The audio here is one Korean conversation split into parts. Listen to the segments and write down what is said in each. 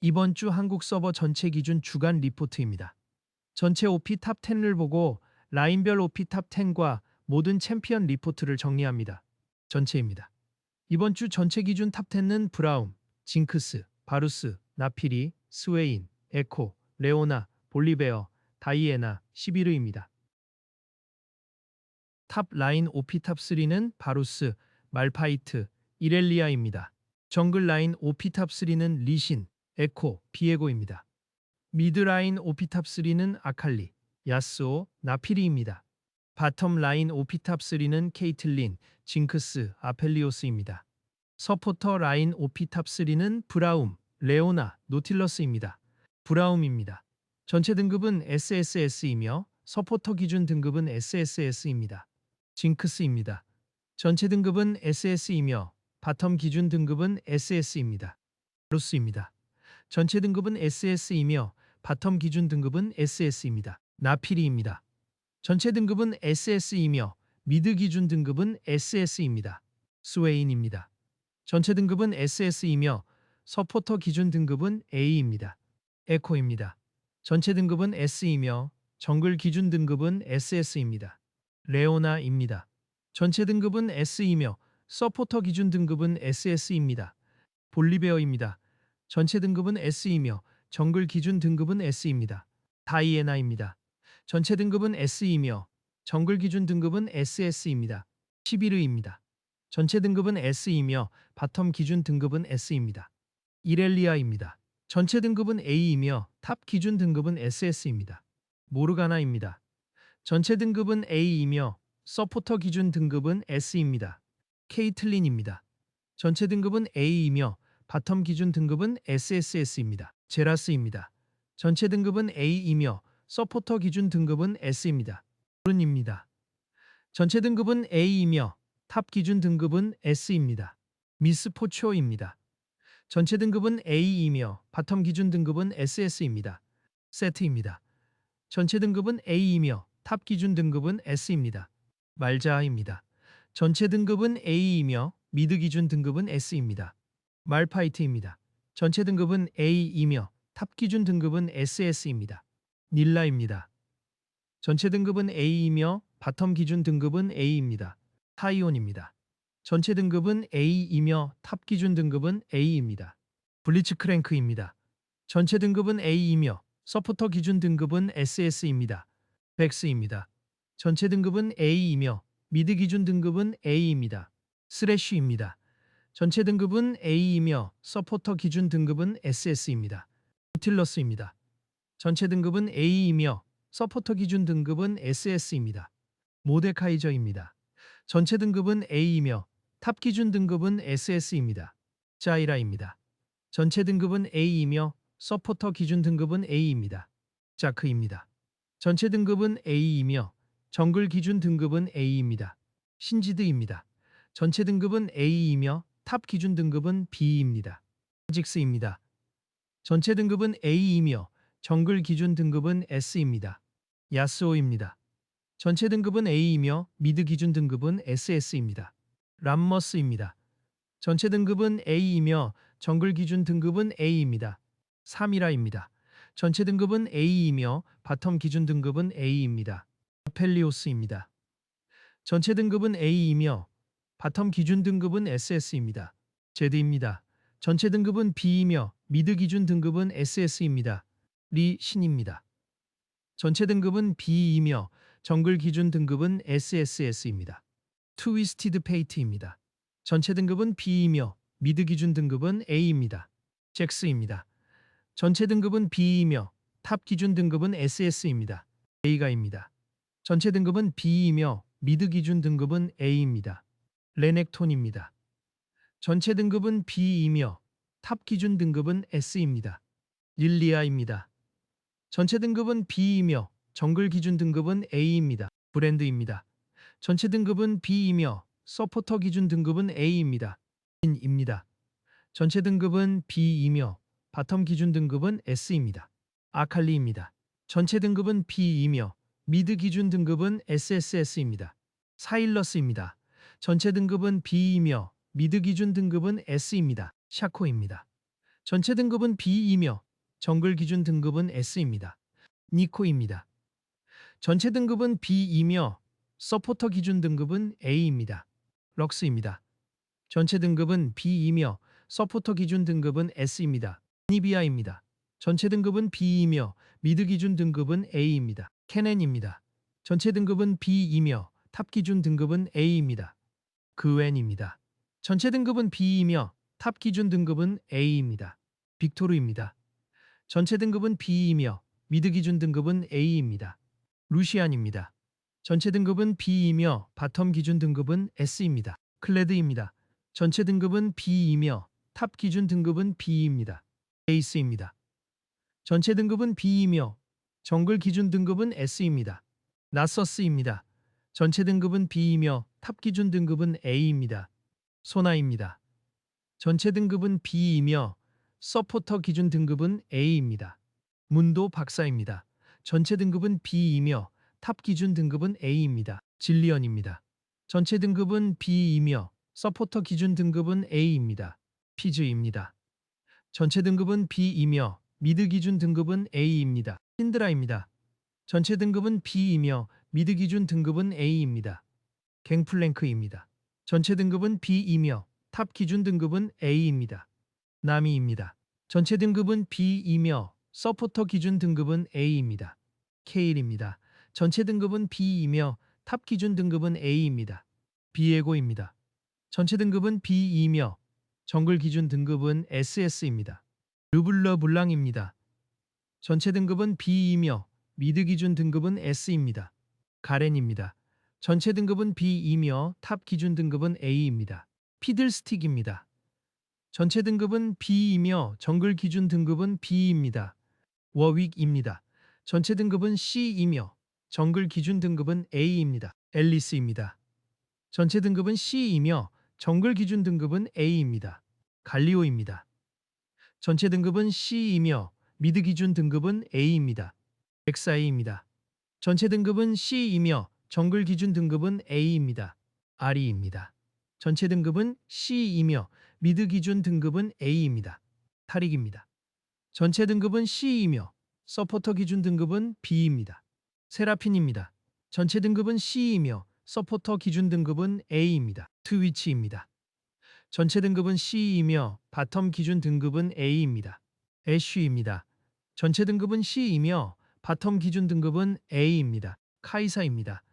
이번 주 한국 서버 전체 기준 주간 리포트입니다. 전체 OP 탑 10을 보고 라인별 OP 탑 10과 모든 챔피언 리포트를 정리합니다. 전체입니다. 이번 주 전체 기준 탑 10은 브라움, 징크스, 바루스, 나피리, 스웨인, 에코, 레오나, 볼리베어, 다이애나, 시비르입니다. 탑 라인 OP 탑 3는 바루스, 말파이트, 이렐리아입니다. 정글 라인 OP 탑 3는 리신, 에코, 비에고입니다. 미드 라인 OP 탑 3는 아칼리, 야스오, 나피리입니다. 바텀 라인 OP 탑 3는 케이틀린, 징크스, 아펠리오스입니다. 서포터 라인 OP 탑 3는 브라움, 레오나, 노틸러스입니다. 브라움입니다. 전체 등급은 SSS이며 서포터 기준 등급은 SSS입니다. 징크스입니다. 전체 등급은 SS이며 바텀 기준 등급은 SS입니다. 루스입니다. 전체 등급은 SS이며 바텀 기준 등급은 SS입니다. 나피리입니다. 전체 등급은 SS이며 미드 기준 등급은 SS입니다. 스웨인입니다. 전체 등급은 SS이며 서포터 기준 등급은 A입니다. 에코입니다. 전체 등급은 S이며 정글 기준 등급은 SS입니다. 레오나입니다. 전체 등급은 S이며 서포터 기준 등급은 SS입니다. 볼리베어입니다. 전체 등급은 S이며 정글 기준 등급은 S입니다. 다이애나입니다. 전체 등급은 S이며 정글 기준 등급은 SS입니다. 시비르입니다. 전체 등급은 S이며 바텀 기준 등급은 S입니다. 이렐리아입니다. 전체 등급은 A이며 탑 기준 등급은 SS입니다. 모르가나입니다. 전체 등급은 A이며 서포터 기준 등급은 S입니다. 케이틀린입니다. 전체 등급은 A이며 바텀 기준 등급은 SSS입니다. 제라스입니다. 전체 등급은 A이며 서포터 기준 등급은 S입니다. 룬입니다. 전체 등급은 A이며 탑 기준 등급은 S입니다. 미스포초입니다. 전체 등급은 A이며 바텀 기준 등급은 SS입니다. 세트입니다. 전체 등급은 A이며 탑 기준 등급은 S입니다. 말자입니다. 전체 등급은 A이며 미드 기준 등급은 S입니다. 말파이트입니다. 전체 등급은 A이며 탑 기준 등급은 SS입니다. 닐라입니다. 전체 등급은 A이며 바텀 기준 등급은 A입니다. 타이온입니다. 전체 등급은 A이며 탑 기준 등급은 A입니다. 블리츠크랭크입니다. 전체 등급은 A이며 서포터 기준 등급은 SS입니다. 백스입니다. 전체 등급은 A이며 미드 기준 등급은 A입니다. 스래쉬입니다. 전체 등급은 A이며 서포터 기준 등급은 SS입니다. 노틸러스입니다. 전체 등급은 A이며 서포터 기준 등급은 SS입니다. 모데카이저입니다. 전체 등급은 A이며 탑 기준 등급은 SS입니다. 자이라입니다. 전체 등급은 A이며 서포터 기준 등급은 A입니다. 자크입니다. 전체 등급은 A이며 정글 기준 등급은 A입니다. 신지드입니다. 전체 등급은 A이며 탑 기준 등급은 B입니다. 직스입니다. 전체 등급은 A이며 정글 기준 등급은 S입니다. 야스오입니다. 전체 등급은 A이며 미드 기준 등급은 SS입니다. 람머스입니다. 전체 등급은 A이며 정글 기준 등급은 A입니다. 사미라입니다. 전체 등급은 A이며 바텀 기준 등급은 A입니다. 아펠리오스입니다. 전체 등급은 A이며 바텀 기준 등급은 SS입니다. 제드입니다. 전체 등급은 B이며 미드 기준 등급은 SS입니다. 리신입니다. 전체 등급은 B이며 정글 기준 등급은 SSS입니다. 트위스티드 페이트입니다. 전체 등급은 B이며 미드 기준 등급은 A입니다. 잭스입니다. 전체 등급은 B이며 탑 기준 등급은 SS입니다. A가입니다. 전체 등급은 B이며 미드 기준 등급은 A입니다. 레넥톤입니다. 전체 등급은 B이며 탑 기준 등급은 S입니다. 릴리아입니다. 전체 등급은 B이며 정글 기준 등급은 A입니다. 브랜드입니다. 전체 등급은 B이며 서포터 기준 등급은 A입니다. 인입니다. 전체 등급은 B이며 바텀 기준 등급은 S입니다. 아칼리입니다. 전체 등급은 B이며 미드 기준 등급은 SSS입니다. 사일러스입니다. 전체 등급은 B이며 미드 기준 등급은 S입니다. 샤코입니다. 전체 등급은 B이며 정글 기준 등급은 S입니다. 니코입니다. 전체 등급은 B이며 서포터 기준 등급은 A입니다. 럭스입니다. 전체 등급은 B이며 서포터 기준 등급은 S입니다. 니비아입니다. 전체 등급은 B이며 미드 기준 등급은 A입니다. 캐넨입니다. 전체 등급은 B이며 탑 기준 등급은 A입니다. 그웬입니다. 전체 등급은 B이며 탑 기준 등급은 A입니다. 빅토르입니다. 전체 등급은 B이며 미드 기준 등급은 A입니다. 루시안입니다. 전체 등급은 B이며 바텀 기준 등급은 S입니다. 클레드입니다. 전체 등급은 B이며 탑 기준 등급은 B입니다. 에이스입니다. 전체 등급은 B이며 정글 기준 등급은 S입니다. 나서스입니다. 전체 등급은 B이며 탑 기준 등급은 A입니다. 소나입니다. 전체 등급은 B이며 서포터 기준 등급은 A입니다. 문도 박사입니다. 전체 등급은 B이며 탑 기준 등급은 A입니다. 질리언입니다. 전체 등급은 B이며 서포터 기준 등급은 A입니다. 피즈입니다. 전체 등급은 B이며 미드 기준 등급은 A입니다. 신드라입니다. 전체 등급은 B이며 미드 기준 등급은 A입니다. 갱플랭크입니다. 전체 등급은 B이며 탑 기준 등급은 A입니다. 나미입니다. 전체 등급은 B이며 서포터 기준 등급은 A입니다. 케일입니다. 전체 등급은 B이며 탑 기준 등급은 A입니다. 비에고입니다. 전체 등급은 B이며 정글 기준 등급은 SS입니다. 르블러 블랑입니다. 전체 등급은 B이며 미드 기준 등급은 S입니다. 가렌입니다. 전체 등급은 B이며 탑 기준 등급은 A입니다. 피들스틱입니다. 전체 등급은 B이며 정글 기준 등급은 B입니다. 워윅입니다. 전체 등급은 C이며 정글 기준 등급은 A입니다. 앨리스입니다. 전체 등급은 C이며 정글 기준 등급은 A입니다. 갈리오입니다. 전체 등급은 C이며 미드 기준 등급은 A입니다. 엑사이입니다. 전체 등급은 C이며 정글 기준 등급은 A입니다. 아리입니다. 전체 등급은 C이며 미드 기준 등급은 A입니다. 타릭입니다. 전체 등급은 C이며 서포터 기준 등급은 B입니다. 세라핀입니다. 전체 등급은 C이며 서포터 기준 등급은 A입니다. 트위치입니다. 전체 등급은 C이며 바텀 기준 등급은 A입니다. 애쉬입니다. 전체 등급은 C이며 바텀 기준 등급은 A입니다. 카이사입니다.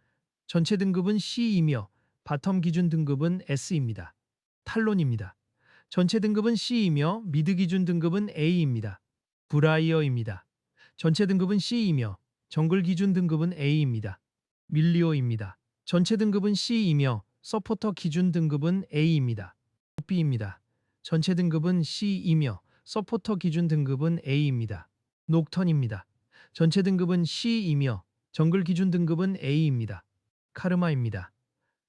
전체 등급은 C이며 바텀 기준 등급은 S입니다. 탈론입니다. 전체 등급은 C이며 미드 기준 등급은 A입니다. 브라이어입니다. 전체 등급은 C이며 정글 기준 등급은 A입니다. 밀리오입니다. 전체 등급은 C이며 서포터 기준 등급은 A입니다. B입니다. 전체 등급은 C이며 서포터 기준 등급은 A입니다. 녹턴입니다. 전체 등급은 C이며 정글 기준 등급은 A입니다. 카르마입니다.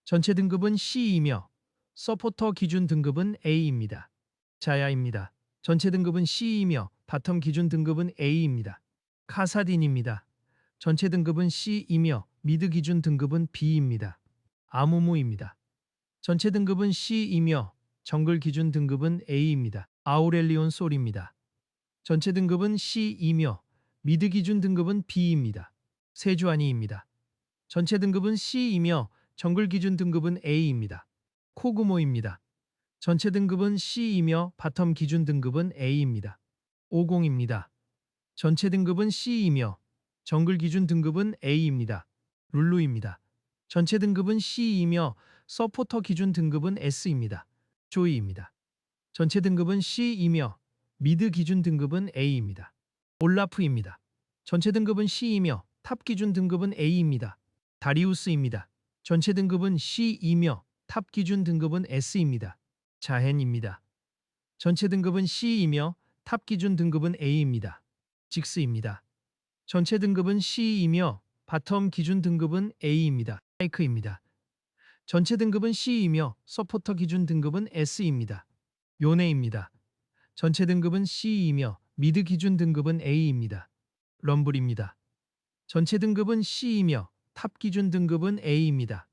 전체 등급은 C이며 서포터 기준 등급은 A입니다. 자야입니다. 전체 등급은 C이며 바텀 기준 등급은 A입니다. 카사딘입니다. 전체 등급은 C이며 미드 기준 등급은 B입니다. 아무무입니다. 전체 등급은 C이며 정글 기준 등급은 A입니다. 아우렐리온 솔입니다. 전체 등급은 C이며 미드 기준 등급은 B입니다. 세주아니입니다. 전체 등급은 C이며 정글 기준 등급은 A입니다. 코그모입니다. 전체 등급은 C이며 바텀 기준 등급은 A입니다. 오공입니다. 전체 등급은 C이며 정글 기준 등급은 A입니다. 룰루입니다. 전체 등급은 C이며 서포터 기준 등급은 S입니다. 조이입니다. 전체 등급은 C이며 미드 기준 등급은 A입니다. 올라프입니다. 전체 등급은 C이며 탑 기준 등급은 A입니다. 다리우스입니다. 전체 등급은 C이며 탑 기준 등급은 S입니다. 자헨입니다. 전체 등급은 C이며 탑 기준 등급은 A입니다. 직스입니다. 전체 등급은 C이며 바텀 기준 등급은 A입니다. 사이크입니다. 전체 등급은 C이며 서포터 기준 등급은 S입니다. 요네입니다. 전체 등급은 C이며 미드 기준 등급은 A입니다. 럼블입니다. 전체 등급은 C이며 탑 기준 등급은 A입니다.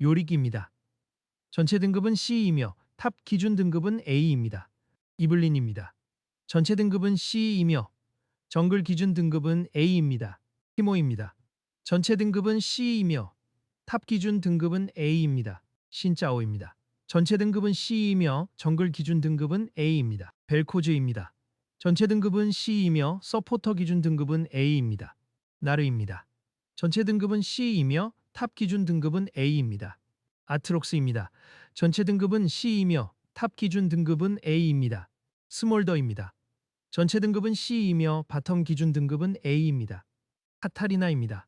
요릭입니다. 전체 등급은 C이며 탑 기준 등급은 A입니다. 이블린입니다. 전체 등급은 C이며 정글 기준 등급은 A입니다. 티모입니다. 전체 등급은 C이며 탑 기준 등급은 A입니다. 신짜오입니다. 전체 등급은 C이며 정글 기준 등급은 A입니다. 벨코즈입니다. 전체 등급은 C이며 서포터 기준 등급은 A입니다. 나르입니다. 전체 등급은 C이며 탑 기준 등급은 A입니다. 아트록스입니다. 전체 등급은 C이며 탑 기준 등급은 A입니다. 스몰더입니다. 전체 등급은 C이며 바텀 기준 등급은 A입니다. 카타리나입니다.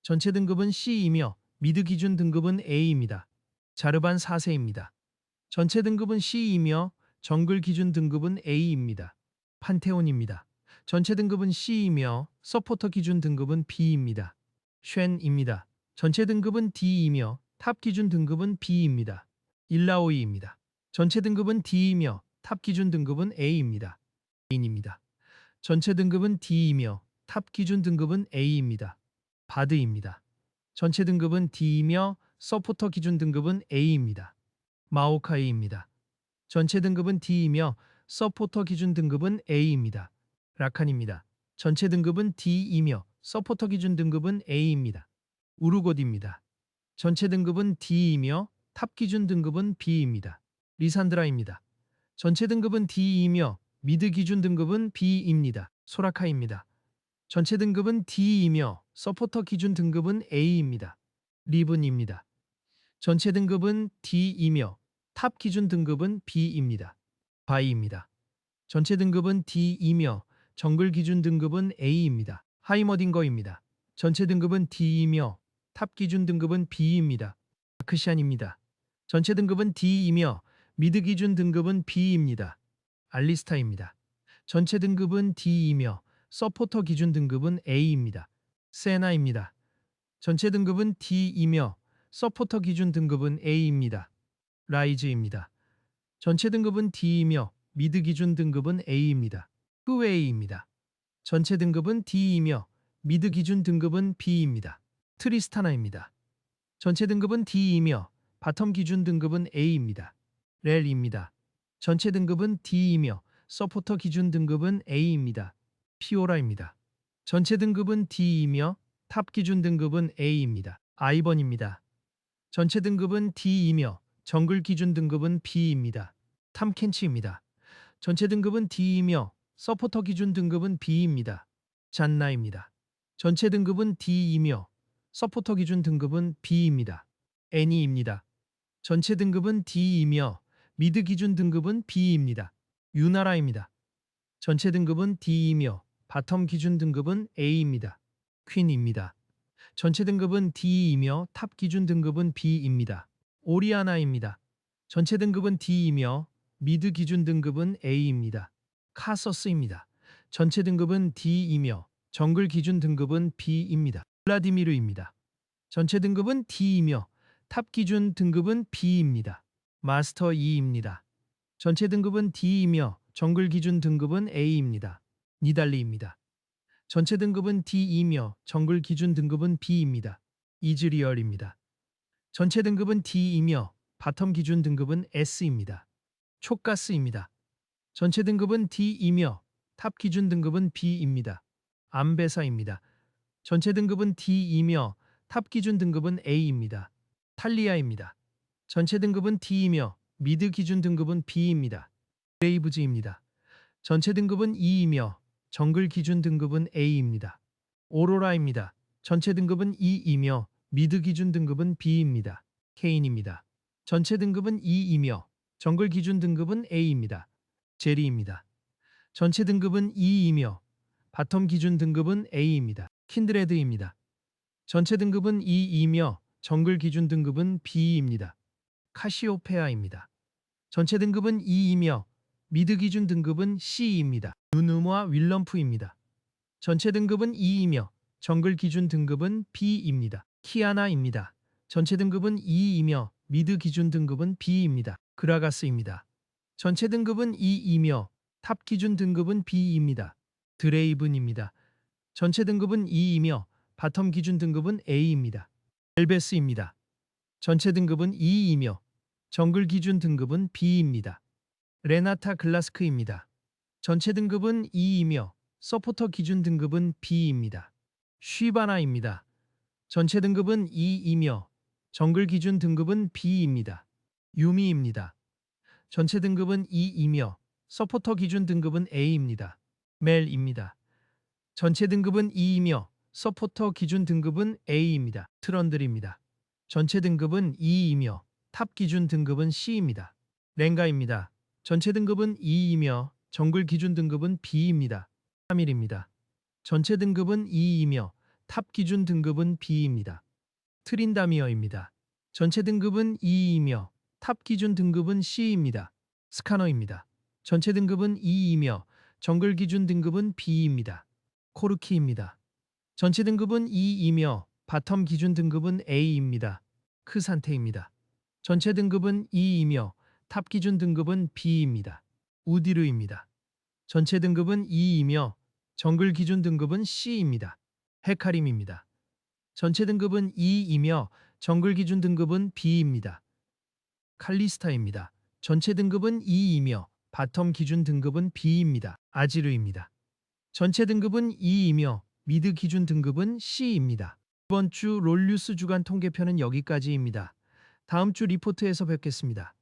전체 등급은 C이며 미드 기준 등급은 A입니다. 자르반 4세입니다. 전체 등급은 C이며 정글 기준 등급은 A입니다. 판테온입니다. 전체 등급은 C이며 서포터 기준 등급은 B입니다. 쉔입니다. 전체 등급은 D이며 탑 기준 등급은 B입니다. 일라오이입니다. 전체 등급은 D이며 탑 기준 등급은 A입니다. 인입니다. 전체 등급은 D이며 탑 기준 등급은 A입니다. 바드입니다. 전체 등급은 D이며 서포터 기준 등급은 A입니다. 마오카이입니다. 전체 등급은 D이며 서포터 기준 등급은 A입니다. 라칸입니다. 전체 등급은 D이며 서포터 기준 등급은 A입니다. 우르고디입니다. 전체 등급은 D이며 탑 기준 등급은 B입니다. 리산드라입니다. 전체 등급은 D이며 미드 기준 등급은 B입니다. 소라카입니다. 전체 등급은 D이며 서포터 기준 등급은 A입니다. 리븐입니다. 전체 등급은 D이며 탑 기준 등급은 B입니다. 바이입니다. 전체 등급은 D이며 정글 기준 등급은 A입니다. 하이머딩거입니다. 전체 등급은 D이며 탑 기준 등급은 B입니다. 아크시안입니다. 전체 등급은 D이며 미드 기준 등급은 B입니다. 알리스타입니다. 전체 등급은 D이며 서포터 기준 등급은 A입니다. 세나입니다. 전체 등급은 D이며 서포터 기준 등급은 A입니다. 라이즈입니다. 전체 등급은 D이며 미드 기준 등급은 A입니다. 후웨이입니다. 전체 등급은 D이며 미드 기준 등급은 B입니다. 트리스타나입니다. 전체 등급은 D이며 바텀 기준 등급은 A입니다. 렐입니다. 전체 등급은 D이며 서포터 기준 등급은 A입니다. 피오라입니다. 전체 등급은 D이며 탑 기준 등급은 A입니다. 아이번입니다. 전체 등급은 D이며 정글 기준 등급은 B입니다. 탐켄치입니다. 전체 등급은 D이며 서포터 기준 등급은 B입니다. 잔나입니다. 전체 등급은 D이며 서포터 기준 등급은 B입니다. 애니입니다. 전체 등급은 D이며 미드 기준 등급은 B입니다. 유나라입니다. 전체 등급은 D이며 바텀 기준 등급은 A입니다. 퀸입니다. 전체 등급은 D이며 탑 기준 등급은 B입니다. 오리아나입니다. 전체 등급은 D이며 미드 기준 등급은 A입니다. 카서스입니다. 전체 등급은 D이며 정글 기준 등급은 B입니다. 블라디미르입니다. 전체 등급은 D이며 탑 기준 등급은 B입니다. 마스터 2입니다. 전체 등급은 D이며 정글 기준 등급은 A입니다. 니달리입니다. 전체 등급은 D이며 정글 기준 등급은 B입니다. 이즈리얼입니다. 전체 등급은 D이며 바텀 기준 등급은 S입니다. 촉가스입니다. 전체 등급은 D이며 탑 기준 등급은 B입니다. 암베사입니다. 전체 등급은 D이며 탑 기준 등급은 A입니다. 탈리아입니다. 전체 등급은 D이며 미드 기준 등급은 B입니다. 브레이브즈입니다. 전체 등급은 E이며 정글 기준 등급은 A입니다. 오로라입니다. 전체 등급은 E이며 미드 기준 등급은 B입니다. 케인입니다. 전체 등급은 E이며 정글 기준 등급은 A입니다. 제리입니다. 전체 등급은 E이며 바텀 기준 등급은 A입니다. 킨드레드입니다. 전체 등급은 E이며 정글 기준 등급은 B입니다. 카시오페아입니다. 전체 등급은 E이며 미드 기준 등급은 C입니다. 누누모와 윌럼프입니다. 전체 등급은 E이며 정글 기준 등급은 B입니다. 키아나입니다. 전체 등급은 E이며 미드 기준 등급은 B입니다. 그라가스입니다. 전체 등급은 E이며 탑 기준 등급은 B입니다. 드레이븐입니다. 전체 등급은 E이며 바텀 기준 등급은 A입니다. 벨베스입니다. 전체 등급은 E이며 정글 기준 등급은 B입니다. 레나타 글라스크입니다. 전체 등급은 E이며 서포터 기준 등급은 B입니다. 쉬바나입니다. 전체 등급은 E이며 정글 기준 등급은 B입니다. 유미입니다. 전체 등급은 E이며 서포터 기준 등급은 A입니다. 멜입니다. 전체 등급은 E이며 서포터 기준 등급은 A입니다. 트런들입니다. 전체 등급은 E이며 탑 기준 등급은 C입니다. 랭가입니다. 전체 등급은 E이며 정글 기준 등급은 B입니다. 3일입니다. 전체 등급은 E이며 탑 기준 등급은 B입니다. 트린다미어입니다. 전체 등급은 E이며 탑 기준 등급은 C입니다. 스카너입니다. 전체 등급은 E이며 정글 기준 등급은 B입니다. 코르키입니다. 전체 등급은 E이며 바텀 기준 등급은 A입니다. 크산테입니다. 전체 등급은 E이며 탑 기준 등급은 B입니다. 우디르입니다. 전체 등급은 E이며 정글 기준 등급은 C입니다. 헤카림입니다. 전체 등급은 E이며 정글 기준 등급은 B입니다. 칼리스타입니다. 전체 등급은 E이며 바텀 기준 등급은 B입니다. 아지르입니다. 전체 등급은 E이며 미드 기준 등급은 C입니다. 이번 주 롤뉴스 주간 통계편은 여기까지입니다. 다음 주 리포트에서 뵙겠습니다.